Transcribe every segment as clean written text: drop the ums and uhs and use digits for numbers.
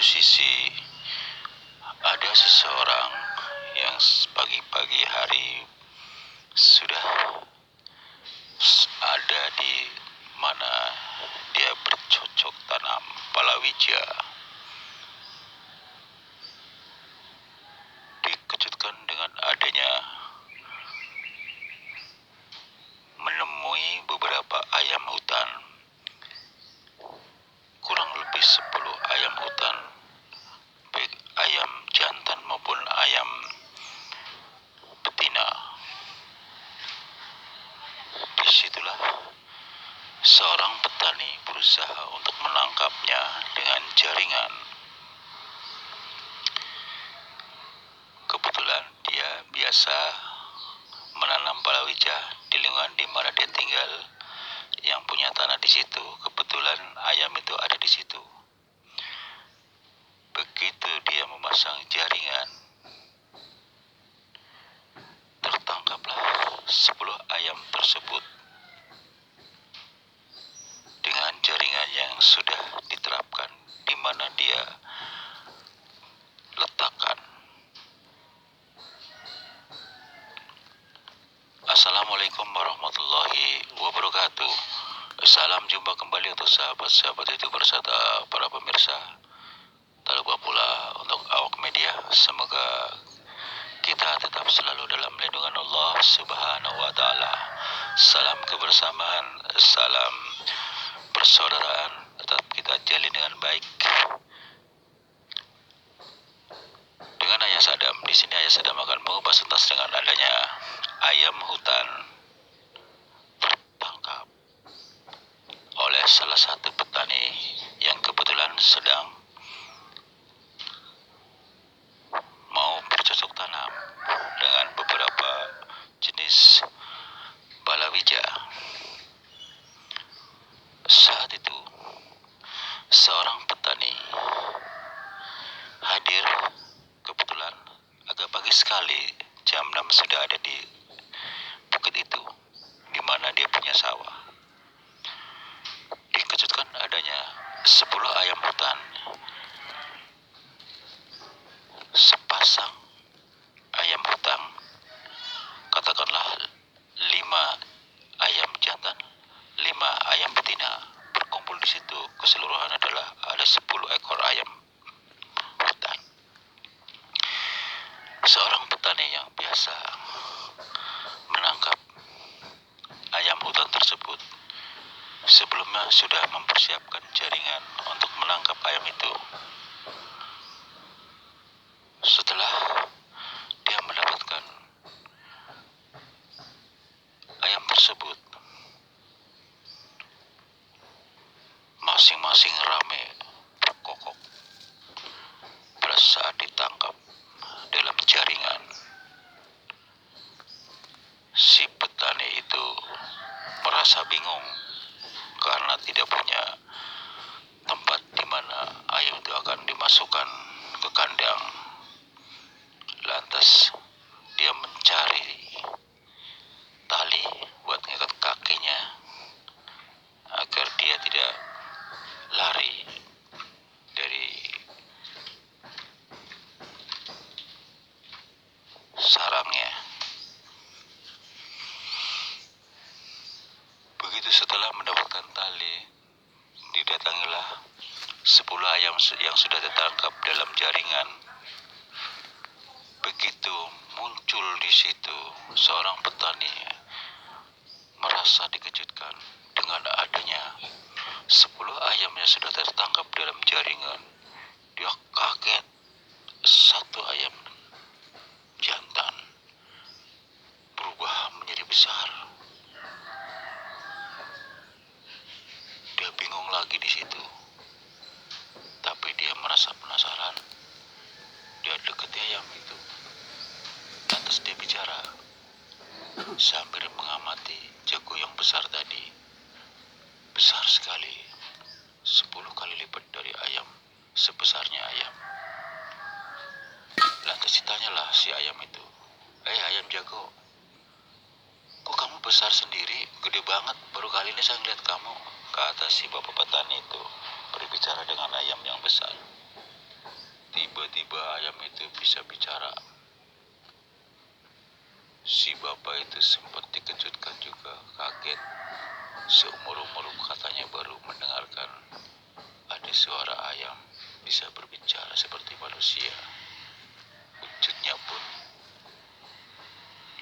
sisi ada seseorang yang pagi-pagi hari sudah ada di mana dia bercocok tanam palawija. Dikejutkan dengan adanya menemui beberapa ayam hutan, kurang lebih 10 ayam hutan, baik ayam jantan maupun ayam betina. Disitulah seorang petani berusaha untuk menangkapnya dengan jaringan. Kebetulan dia biasa menanam palawija di lingkungan di mana dia tinggal, yang punya tanah di situ. Kebetulan ayam itu ada di situ. Begitu dia memasang jaringan, tertangkaplah 10 ayam tersebut dengan jaringan yang sudah diterapkan di mana dia letakkan. Assalamualaikum warahmatullahi wabarakatuh. Salam jumpa kembali untuk sahabat-sahabat itu berserta para pemirsa. Tak lupa pula untuk awak media, semoga kita tetap selalu dalam lindungan Allah Subhanahu wa Ta'ala. Salam kebersamaan, salam persaudaraan, tetap kita jalin dengan baik. Dengan Ayah Sadam, di sini Ayah Sadam akan mengupas tuntas dengan adanya ayam hutan tertangkap oleh salah satu petani yang kebetulan sedang mau bercocok tanam dengan beberapa jenis palawija. Saat itu seorang petani hadir, kebetulan agak pagi sekali, jam 6 sudah ada di bukit itu di mana dia punya sawah. Dikejutkan adanya 10 ayam hutan, sepasang ayam hutan, katakanlah 5 ayam jantan, 5 ayam betina berkumpul di situ. Keseluruhan adalah ada 10 ekor ayam hutan. Seorang petani yang biasa menangkap ayam hutan tersebut sebelumnya sudah mempersiapkan jaringan untuk menangkap ayam itu. Setelah dia mendapatkan ayam tersebut, masing-masing rame berkokok pada saat ditangkap dalam jaringan. Si petani itu merasa bingung karena tidak punya tempat di mana ayam itu akan dimasukkan ke kandang. Lantas dia mencari tali buat mengikat kakinya agar dia tidak lari dari sarangnya. Begitu setelah mendapatkan tali, didatangilah 10 ayam yang sudah ditangkap dalam jaringan. Begitu muncul di situ, seorang petani merasa dikejutkan dengan adanya 10 ayam yang sudah tertangkap dalam jaringan. Dia kaget, satu ayam jantan berubah menjadi besar. Dia bingung lagi di situ, tapi dia merasa penasaran. Dia dekati ayam itu, lantas dia bicara sambil mengamati jago yang besar tadi. Besar sekali, 10 kali lipat dari ayam, sebesarnya ayam. Lantas ditanyalah si ayam itu, ayam jago, kok kamu besar sendiri, gede banget, baru kali ini saya ngeliat kamu, kata si bapak petani itu berbicara dengan ayam yang besar. Tiba-tiba ayam itu bisa bicara. Si bapak itu sempat dikejutkan juga, kaget. Seumur-umur katanya baru mendengarkan ada suara ayam bisa berbicara seperti manusia. Wujudnya pun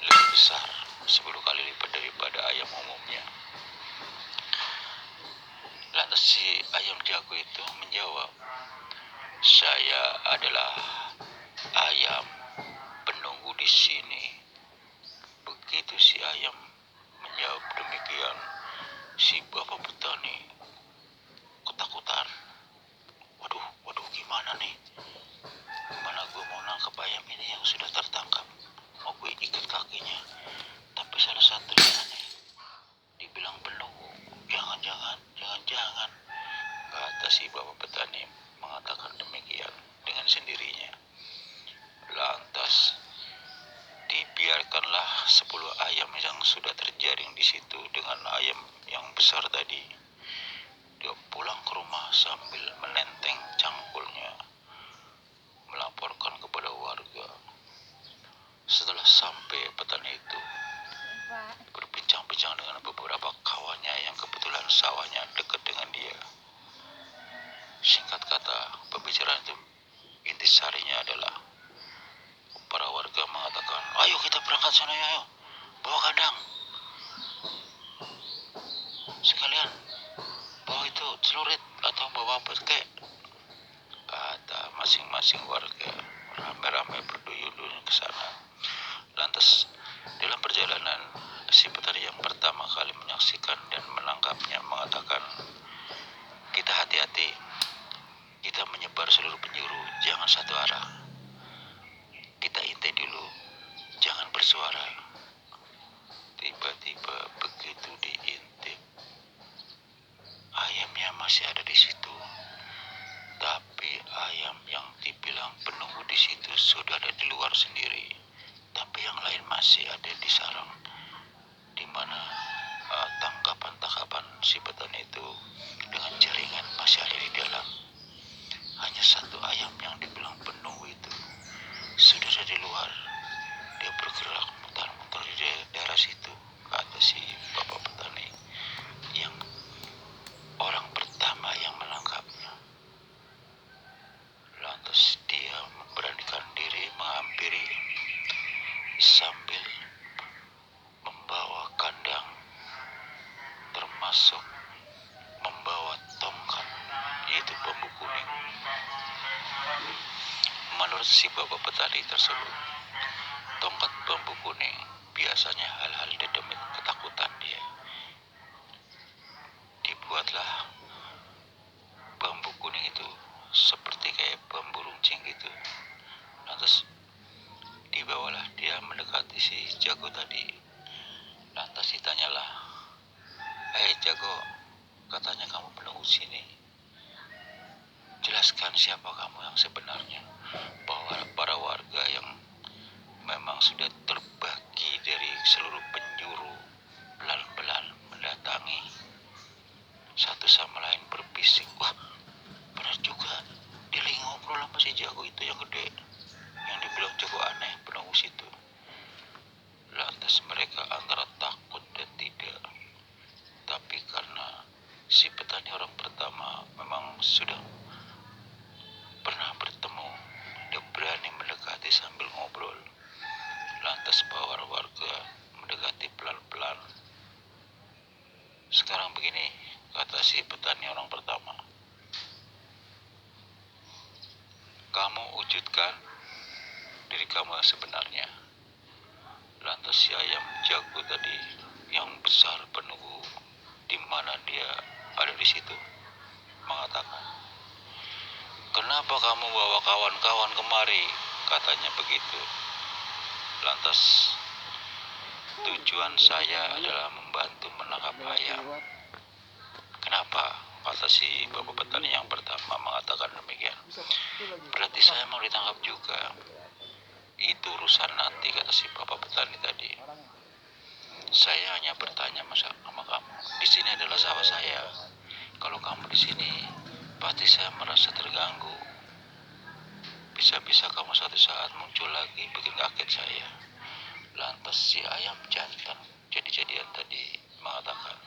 lebih besar 10 kali lipat daripada ayam umumnya. Lantas si ayam jago itu menjawab, "Saya adalah ayam penunggu di sini." Begitu si ayam menjawab demikian, si bapak petani ketakutan. Waduh, gimana nih? Gimana gue mau nangkap ayam ini yang sudah tertangkap? Mau gue ikat kakinya, tapi salah satunya aneh. Dibilang penunggu, jangan. Kata si bapak petani mengatakan demikian dengan sendirinya. Lantas dibiarkanlah 10 ayam yang sudah terjaring di situ dengan ayam yang besar tadi. Dia pulang ke rumah sambil menenteng cangkulnya, melaporkan kepada warga. Setelah sampai, petani itu berbincang-bincang dengan beberapa kawannya yang kebetulan sawahnya dekat dengan dia. Singkat kata, pembicaraan itu intisarinya adalah para warga mengatakan, "Ayo kita berangkat sana, ayo. Bawa kandang. Sekalian bawa itu celurit atau bawa apa kek?" Kata masing-masing warga. Ramai-ramai berduyun-duyun ke sana. Lantas dalam perjalanan, si petani yang pertama kali menyaksikan dan menangkapnya mengatakan, "Kita hati-hati. Kita menyebar seluruh penjuru, jangan satu arah. Kita intai dulu, jangan bersuara." Tiba-tiba begitu diintip, ayamnya masih ada di situ. Tapi ayam yang dibilang penunggu di situ sudah ada di luar sendiri. Tapi yang lain masih ada di sarang, di mana tangkapan-tangkapan si petani itu dengan jaringan masih ada di dalam. Hanya satu ayam yang dibilang penunggu itu sudah ada di luar. Dia bergerak mutar-mutar di daerah situ, kata si bapak petani yang orang pertama yang menangkapnya. Lantas dia memberanikan diri menghampiri sambil membawa kandang, termasuk membawa tongkat, yaitu bambu kuning. Menurut si bapak petani tersebut, tongkat bambu kuning biasanya hal-hal dedemit ketakutan dia. Dibuatlah bambu kuning itu seperti kayak bambu runcing gitu. Lantas dibawalah dia mendekati si jago tadi. Lantas ditanyalah, "Hei jago, katanya kamu penunggu sini. Jelaskan siapa kamu yang sebenarnya." Bahwa para warga yang memang sudah terbagi dari seluruh penjuru pelan-pelan mendatangi, satu sama lain berbisik, "Wah, benar juga, dia lagi ngobrol sama si jago itu yang gede, yang dibilang jago aneh penunggu situ." Lantas mereka antara takut dan tidak. Tapi karena si petani orang pertama memang sudah pernah bertemu, dia berani mendekati sambil ngobrol. Lantas para warga mendekati pelan-pelan. "Sekarang begini," kata si petani orang pertama, "kamu wujudkan diri kamu yang sebenarnya." Lantas si ayam jago tadi yang besar penunggu di mana dia ada di situ mengatakan, "Kenapa kamu bawa kawan-kawan kemari?" katanya begitu. Lantas, "Tujuan saya adalah membantu menangkap ayam." "Kenapa?" kata si bapak petani yang pertama mengatakan demikian. "Berarti saya mau ditangkap juga." "Itu urusan nanti," kata si bapak petani tadi. "Saya hanya bertanya sama kamu. Di sini adalah sawah saya. Kalau kamu di sini, pasti saya merasa terganggu. Bisa-bisa kamu suatu saat muncul lagi bikin kaget saya. Lantas si ayam jantan jadi-jadian tadi mengatakan,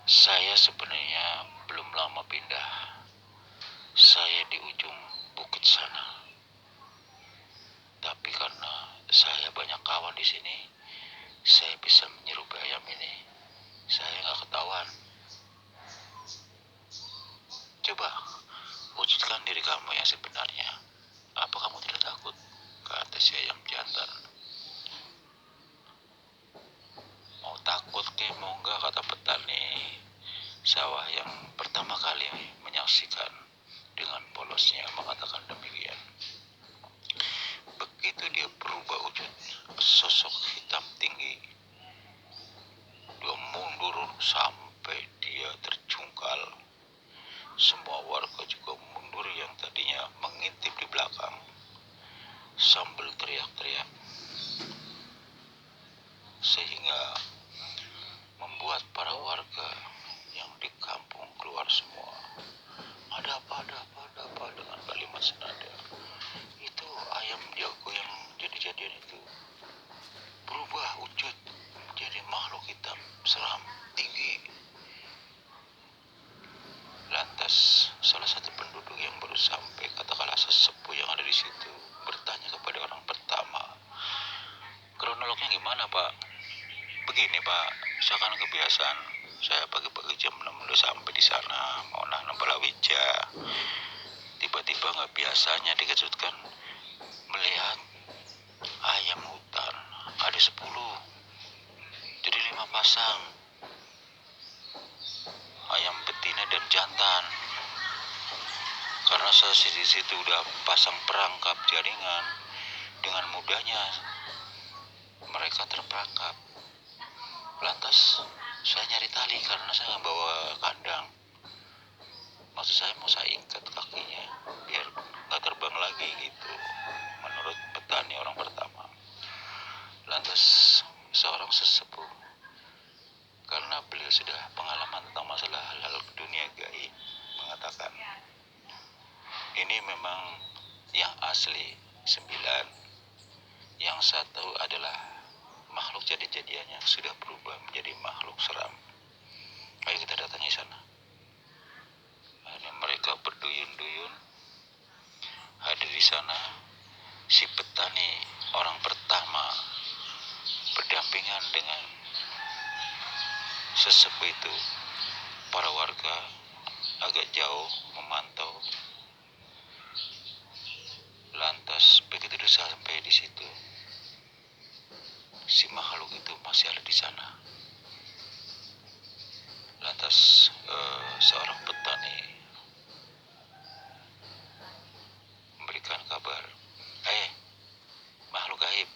saya sebenarnya belum lama pindah. Saya di ujung bukit sana. Tapi karena saya banyak kawan di sini, saya bisa menyerupai ayam ini. Saya nggak ketahuan. Coba wujudkan diri kamu yang sebenarnya. Apa kamu tidak takut? Kata si ayam jantan. Mau takut ke mau enggak, kata petani sawah yang pertama kali menyaksikan dengan polosnya mengatakan demikian. Begitu dia berubah wujud, sosok hitam tinggi, dia mundur sampai dia terjungkal. Semua warga juga mundur yang tadinya mengintip di belakang sambil teriak-teriak, sehingga membuat para warga yang di kampung keluar semua. Ada apa dengan kalimat senada. Itu ayam jago yang jadi-jadian itu berubah wujud jadi makhluk hitam seram tinggi. Lantas salah satu penduduk yang baru sampai, katakanlah sesepuh yang ada di situ, bertanya kepada orang pertama, kronolognya gimana Pak? Begini Pak, misalkan kebiasaan saya pagi-pagi jam 6 udah sampai di sana mau nanam palawija. Tiba-tiba nggak biasanya dikejutkan melihat ayam hutan ada 10, jadi 5 pasang ayam betina dan jantan. Karena saya di situ udah pasang perangkap jaringan, dengan mudahnya mereka terperangkap. Lantas saya nyari tali karena saya nggak bawa kandang. Maksud saya mau saya ikat kakinya biar nggak terbang lagi gitu, menurut petani orang pertama. Lantas seorang sesepuh, karena beliau sudah pengalaman tentang masalah hal-hal dunia gaib, mengatakan, ini memang yang asli 9. Yang satu adalah makhluk jadi-jadiannya sudah berubah menjadi makhluk seram. Ayo kita datangi sana. Akhirnya mereka berduyun-duyun hadir di sana. Si petani orang pertama berdampingan dengan sesepuh itu. Para warga agak jauh memantau. Lantas begitu sudah sampai di situ, si makhluk itu masih ada di sana. Lantas seorang petani memberikan kabar, makhluk gaib,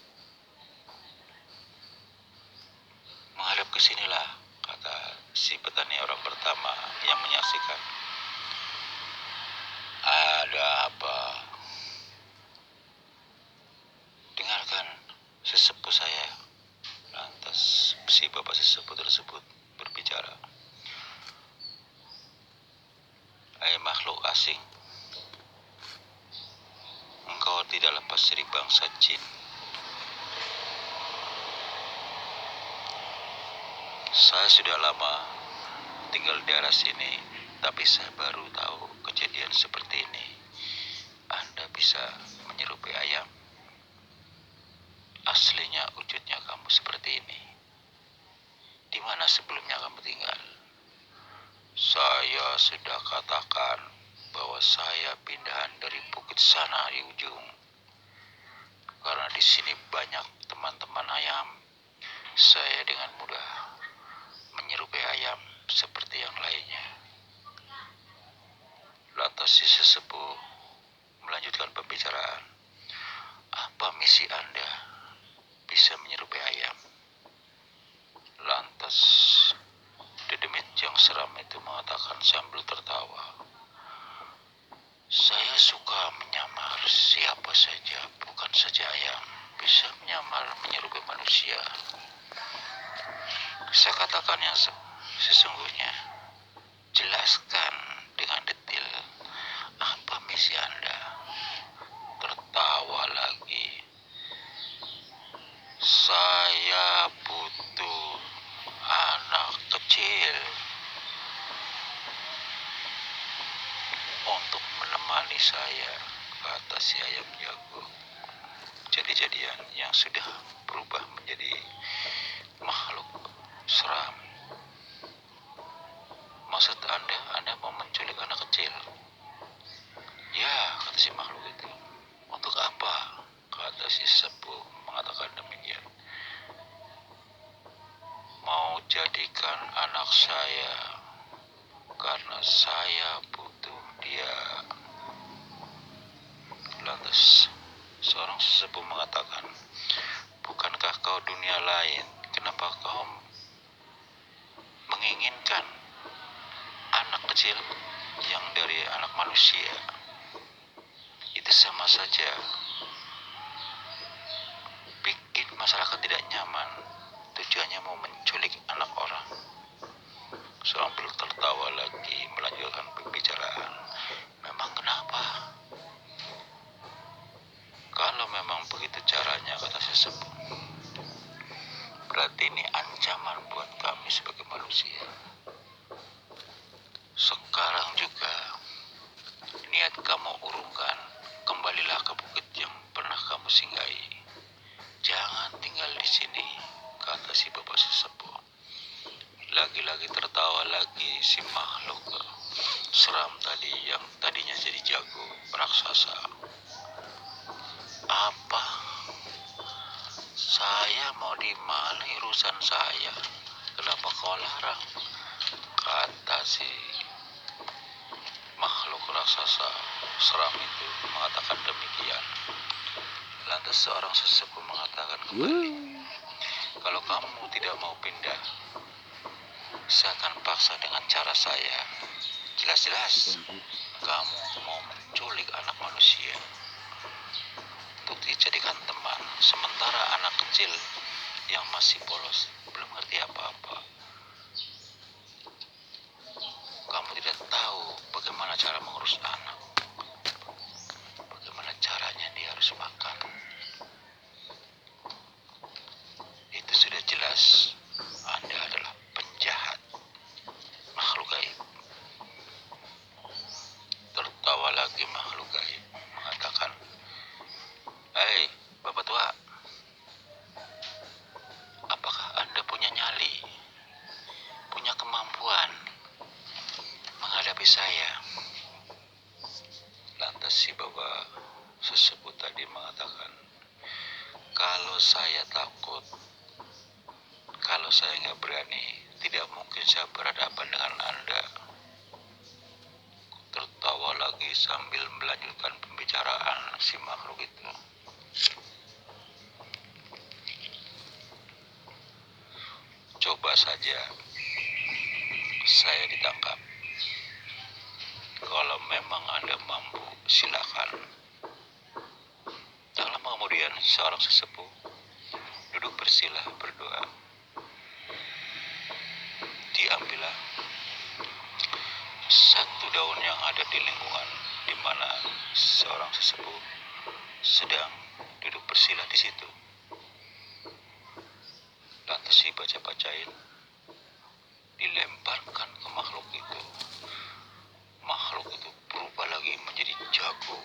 menghadap ke sinilah, kata si petani orang pertama yang menyaksikan. Ada apa? Dengarkan sesepuh saya. Lantas si bapak sesepuh tersebut berbicara. Makhluk asing, engkau tidak lepas dari bangsa jin. Saya sudah lama tinggal di daerah sini, tapi saya baru tahu kejadian seperti ini. Anda bisa menyerupai ayam. Aslinya wujudnya kamu seperti ini. Di mana sebelumnya kamu tinggal? Saya sudah katakan bahwa saya pindahan dari bukit sana di ujung. Karena di sini banyak teman-teman ayam, saya dengan mudah menyerupai ayam seperti yang lainnya. Lantas si sesepuh melanjutkan pembicaraan. Apa misi Anda bisa menyerupai ayam? Lantas dedemit yang seram itu mengatakan sambil tertawa, saya suka menyamar siapa saja, bukan saja ayam, bisa menyamar menyerupai manusia. Saya katakan yang sesungguhnya. Jelaskan dengan detail apa misi Anda. tertawa lagi. Saya butuh anak kecil untuk menemani saya, kata si ayam jago. Jadi-jadian yang sudah berubah menjadi makhluk seram. Maksud Anda mau menculik anak kecil? Ya, kata si makhluk itu. Untuk apa? Kata si sesepuh mengatakan demikian. Mau jadikan anak saya, karena saya butuh dia. Lantas seorang sesepuh mengatakan, bukankah kau dunia lain? Kenapa kau menginginkan anak kecil yang dari anak manusia? Itu sama saja bikin masyarakat tidak nyaman. Tujuannya mau menculik anak orang. Seorang tertawa lagi melanjutkan pembicaraan. Memang kenapa? Kalau memang begitu caranya, kata sesepuh, berarti ini ancaman buat kami sebagai manusia. Sekarang juga niat kamu urungkan, kembalilah ke bukit yang pernah kamu singgahi. Jangan tinggal di sini, kata si bapak sesepuh. Lagi-lagi tertawa lagi si makhluk seram tadi yang tadinya jadi jago raksasa. Apa? Saya mau di mana urusan saya? Kenapa kau larang? Kata si makhluk raksasa seram itu mengatakan demikian. Lantas seorang sesepuh mengatakan kembali, kalau kamu tidak mau pindah, saya akan paksa dengan cara saya. Jelas-jelas kamu mau menculik anak manusia untuk dijadikan teman, sementara anak kecil yang masih polos belum ngerti apa-apa. Kamu tidak tahu bagaimana cara mengurus anak, bagaimana caranya dia harus makan. Itu sudah jelas Anda adalah penjahat, makhluk gaib. Tertawa lagi makhluk gaib mengatakan, hei bapak tua, apakah Anda punya nyali, punya kemampuan menghadapi saya? Lantas si bapak sesepuh tadi mengatakan, kalau saya takut, kalau saya nggak berani, tidak mungkin saya berhadapan dengan Anda. Tertawa lagi sambil melanjutkan pembicaraan si makhluk itu. Coba saja saya ditangkap. Kalau memang Anda mampu, silakan. Tak lama kemudian seorang sesepuh duduk bersila berdoa. Diambillah satu daun yang ada di lingkungan di mana seorang sesepuh sedang duduk bersila di situ. Lantas dibaca-bacain, dilemparkan ke makhluk itu. Makhluk itu berubah lagi menjadi jago.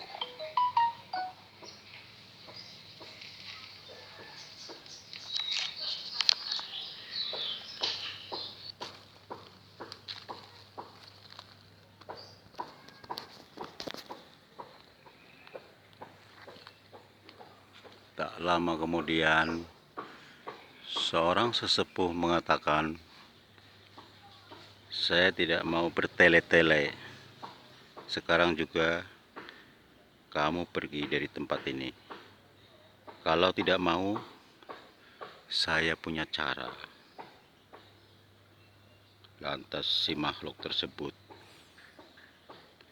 Tak lama kemudian, seorang sesepuh mengatakan, saya tidak mau bertele-tele. Sekarang juga kamu pergi dari tempat ini. Kalau tidak mau, saya punya cara. Lantas si makhluk tersebut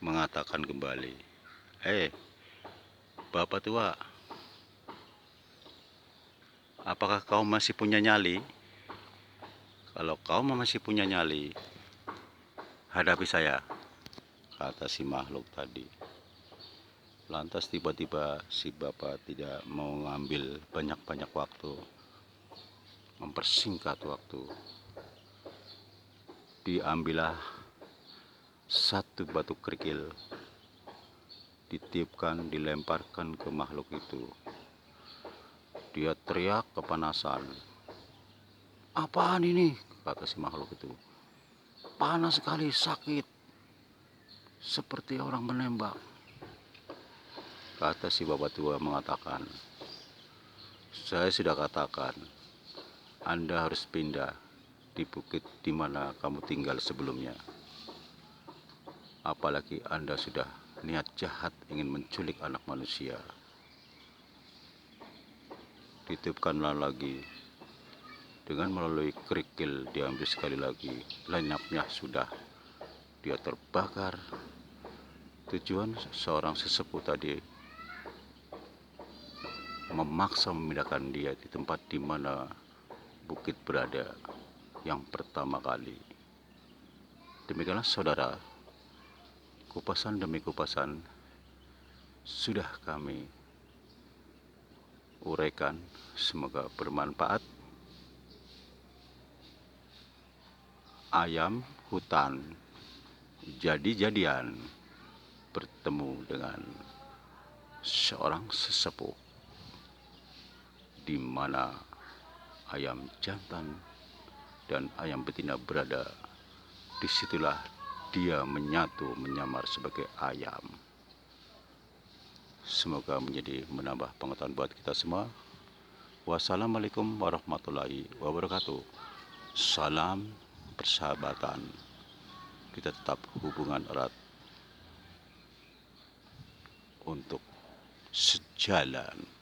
mengatakan kembali, bapak tua, apakah kau masih punya nyali? Kalau kau masih punya nyali, hadapi saya, kata si makhluk tadi. Lantas tiba-tiba si bapak tidak mau ngambil banyak-banyak waktu, mempersingkat waktu. Diambillah satu batu kerikil, ditiupkan, dilemparkan ke makhluk itu. Dia teriak kepanasan. "Apaan ini?" kata si makhluk itu. "Panas sekali, sakit. Seperti orang menembak." Kata si bapak tua mengatakan, "Saya sudah katakan, Anda harus pindah di bukit di mana kamu tinggal sebelumnya. Apalagi Anda sudah niat jahat ingin menculik anak manusia." Ditiupkanlah lagi. Dengan melalui kerikil diambil sekali lagi. Lenyapnya sudah. Dia terbakar. Tujuan seorang sesepuh tadi memaksa memindahkan dia di tempat di mana bukit berada yang pertama kali. Demikianlah saudara, kupasan demi kupasan sudah kami uraikan, semoga bermanfaat. Ayam hutan jadi-jadian bertemu dengan seorang sesepuh di mana ayam jantan dan ayam betina berada. Disitulah dia menyatu, menyamar sebagai ayam. Semoga menjadi menambah pengetahuan buat kita semua. Wassalamualaikum warahmatullahi wabarakatuh. Salam persahabatan. Kita tetap hubungan erat untuk sejalan.